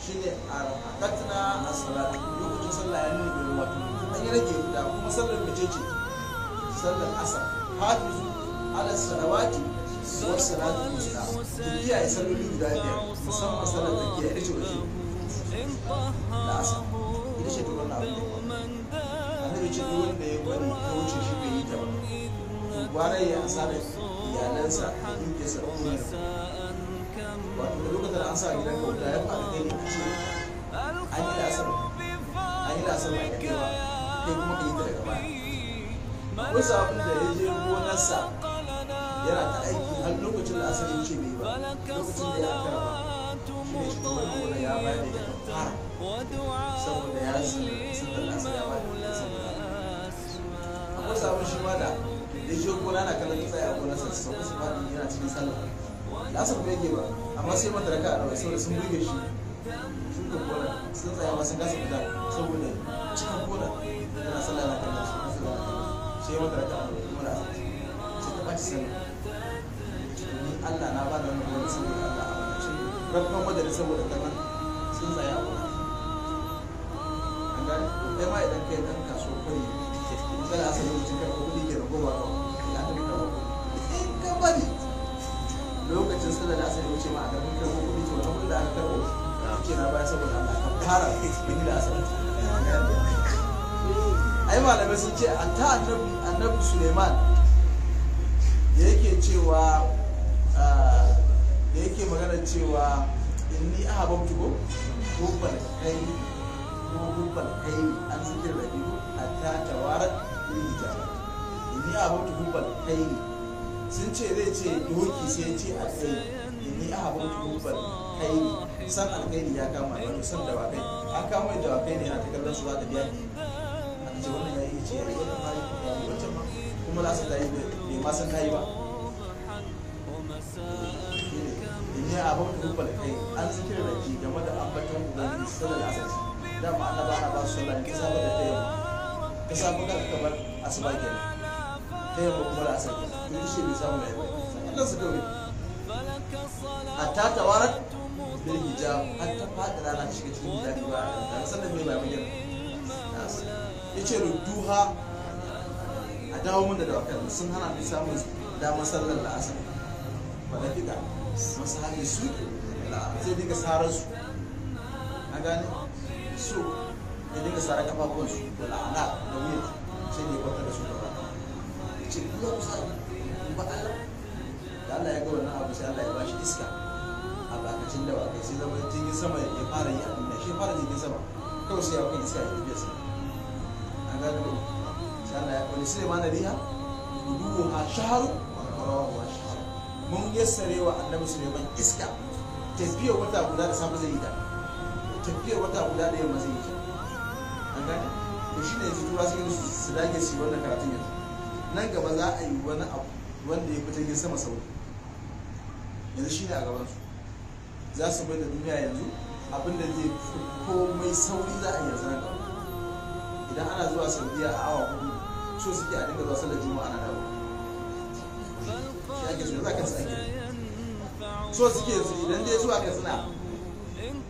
shine arqatna as-salat lokacin sallah ya nuna wato an yi rage da kuma sallar mace ce sallar asar hafizu ala salawati wa salatu musta kiyaye salloli guda biyar musamman sallar da ke ita ce wace da asar ita ce tukun abu annabi ce duk wanda ya bari ta wuce shi bai yi ta ba gwara ya asara iyalansa da dukiyarsa da kuma wato da lokacin an sa gidan kauta ya faru kai ne ce an yi lasar ba ya kai ba kai kuma ka yi ta daga baya wasu abin da ya je gonarsa yana ta aiki har lokacin da asali ce bai ba lokacin da ya akara ba shi ne shi kuma gona ya bayar da ya fara saboda ya sun da asali ya bayar da saboda akwai sabon shi ma da ya je gona na kallon tsaye a gonarsa su sauka su faɗi yana cikin sallah da asali bai ke ba amma sai mata raka a rawai saboda sun buge shi shuka gona sun tsaya ma sun kasa fita saboda cikin gona yana sallah na kallon shi sai mata raka a rawai kuma da asali sai ta ɓaci sallah ni Allah na ba da wani wani saboda Allah a wani cin rabban wajen saboda kallon sun tsaya a gona an gane kai ma idan kai dan kaso kai kana asali mutum kai ko kudi ke da goma ya ta bika in ka bari lokacin sallar da asali wuce ma a gaban kai ko kudi to wani kudi da aka karbo ce na baya saboda Allah ka fara bin da asali ai malamai sun ce an ta annabi Suleiman da yake cewa da yake magana cewa inni ahabbtu hubbal khayr ko hubbal khayr an zikir rabi hatta tawarat bil hijab inni ahabbtu hubbal khayr sun ce zai ce doki sai ya ce alkhairi inni ahabbtu hubbal khayr san alkhairi ya kama wato san dawakai an kama dawakai ne yana ta kallon su za ta biya aka ce wannan yayi ce yayi wannan ma yayi wancan ma kuma za su tayi bai ma san tayi ba inni ahabbtu hubbal khayr an zikir rabi game da ambaton ubangiji sallallahu alaihi wasallam dama annaba ana ba su sallah ne kasa ba da tayi ka samu ka kamar asuba kenan ta yamma kuma da asali in shi bai samu mai Allah su kawai hatta tawarat bil hijab hatta fada rana ta shiga cikin hijabi ba dan sallan mai bayan yin yace rudduha a dawo mun da dawakan sun hana ni samun damar sallar da asali wala kida masahabi su sai dinga sarar su a gane su ya dinga sarar kafafuwansu da la'ana da wuyan sai ne kwanta da su da ba ce kuma kusa ba Allah da Allah ya ga wannan abu sai Allah ya bashi iska a bakacin da ba kai sai zama jirgin sama ya fara yi a duniya shi fara jirgin sama kawai sai ya kai iska ya tafiya sa an gane ba sai Allah ya wani sai ma na riha gudu ha shaharu rawa shaharu mun yassare wa annabi Suleiman iska tafiyar wata guda da safe zai yi ta tafiyar wata guda da yamma zai yi ta an gane to shine yanzu tura sai su dage su wannan karatun yanzu nan gaba za a yi wani abu wanda ya fita sama sauri yanzu shine a gabansu za su bai da duniya yanzu abinda zai fi komai sauri za a yi yanzu nan gaba idan ana zuwa saudiya a awa 4 so suke a dinga zuwa sallar juma'a na dawo shi ake so za ka tsaki so suke yanzu idan dai zuwa katsina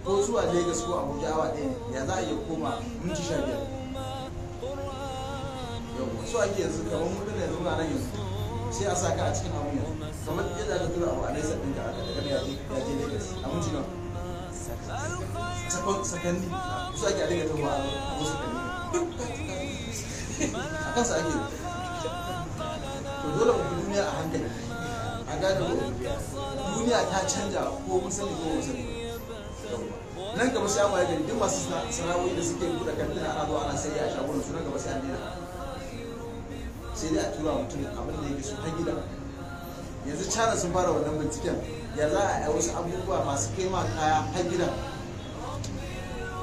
ko zuwa lagos ko abuja awa ɗaya ya za a iya koma minti 15 so ake yanzu kamar mutum da yanzu nan yanzu sai a sa ka a cikin abun yanzu kamar yadda aka tura abu a nesa ɗin ka daga ya je Lagos abinci nan sakanni so ake a dinga tawa a wasu sakanni a kansa ake to dole mu duniya a hankali a gane ko duniya ta canja ko musali ko musali nan gaba sai an waye gari duk masu sana'o'i da suke buɗe kantina ana zuwa ana sai a shagunan su nan gaba sai an dina sai dai a tura mutum abin da yake so ta gida yanzu China sun fara wannan binciken ya za a yi wasu abubuwa masu kai ma kaya har gida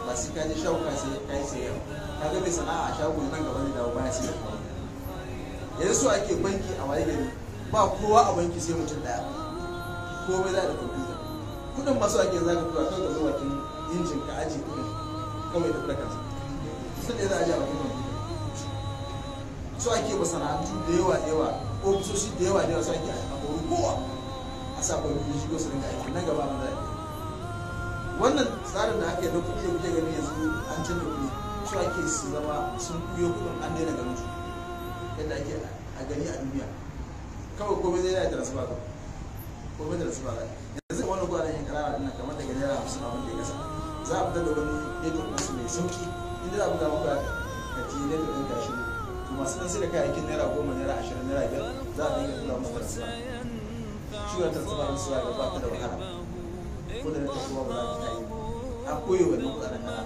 ba su ka je shago kai sai kai sai ka ga mai sana'a a shago nan gaba ne dawo baya sai yanzu so ake banki a waye gari ba kowa a banki sai mutum daya komai za da kwamfuta kudin masu ake za ka tura kan ka zuwa kin injin ka aji kudin kawai da kudin kansa sun da za a ji a bakin kwamfuta so ake masana'antu da yawa ofisoshi da yawa so ake a kori kowa a sa kwamfuta shigo su dinga aiki nan gaba mun zai wannan tsarin da aka yi na kuɗi da kuke gani yanzu an canza kuɗi su ake su zama sun kuyo kuɗin an daina ganin su yadda ake a gani a duniya kawai komai zai yi transfer ba komai transfer ba yanzu wani gwanan yin karara ina kamar daga naira 50 abin da ya kasa za a fitar da wani network nasu mai sauki inda za a buga maka ka ci network ɗin gashi to masu ɗan sai da kayayyakin naira 10 naira 20 naira 5 za a dinga tura maka transfer shi wa transfer ɗin su ga ba ka da wahala ko da ta kowa ba za ta yi a koyi wannan kuɗaɗen kara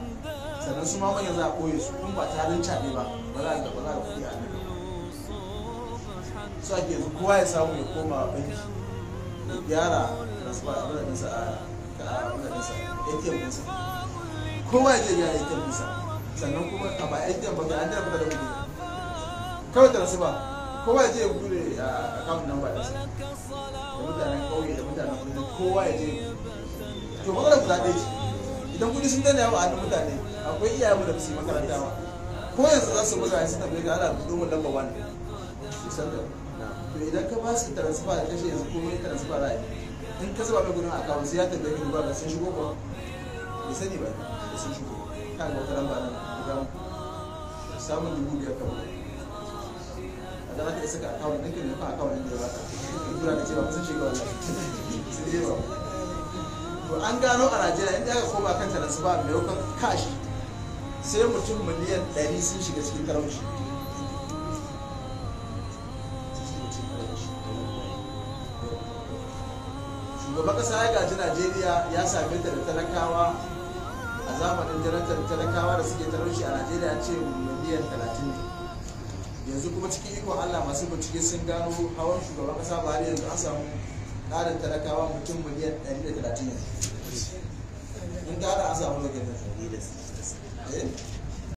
sannan su ma manyan za a koye su in ba ta rinca ne ba ba za a ga kuɗi a nan su ake yanzu kowa ya samu ya koma banki ya gyara transfer a madadinsa a madadinsa ATM ɗinsa kowa ya je gyara ATM ɗinsa sannan kuma a ba ATM ba ga an jira da kuɗi kawai transfer kowa ya je ya bude account number ɗinsa da mutanen ƙauye da mutanen kuɗi kowa ya je to matsalar guda ɗaya ce idan kuɗi sun dana yawa a hannun mutane akwai iyayenmu da su yi makaranta ba ko yanzu za su buga su tafi ga ana domin lamba wani kusan da to idan ka ba su transfer da kashe yanzu komai transfer za a yi in ka zuba mai gudun akawun sai ya tambaye ka duba ba sun shigo ba bai sani ba da sun shigo kan ga wata lamba nan ga samun 5,000 ka buga a da aka isa ka akawun ɗinka ne kan akawun ɗin da ya baka dura da cewa sun shiga wannan sun je ba to an gano a Najeriya inda aka koma kan transfer maimakon cash sai mutum miliyan 100 sun shiga cikin talauci shugaban kasa ya gaji Najeriya ya same ta da talakawa a zamanin janatar talakawa da suke talauci a Najeriya ce miliyan 30 ne yanzu kuma cikin ikon Allah masu bincike sun gano hawan shugaban kasa ba yanzu an samu ƙarin talakawa mutum miliyan 130 ne in ƙara an samu lokacin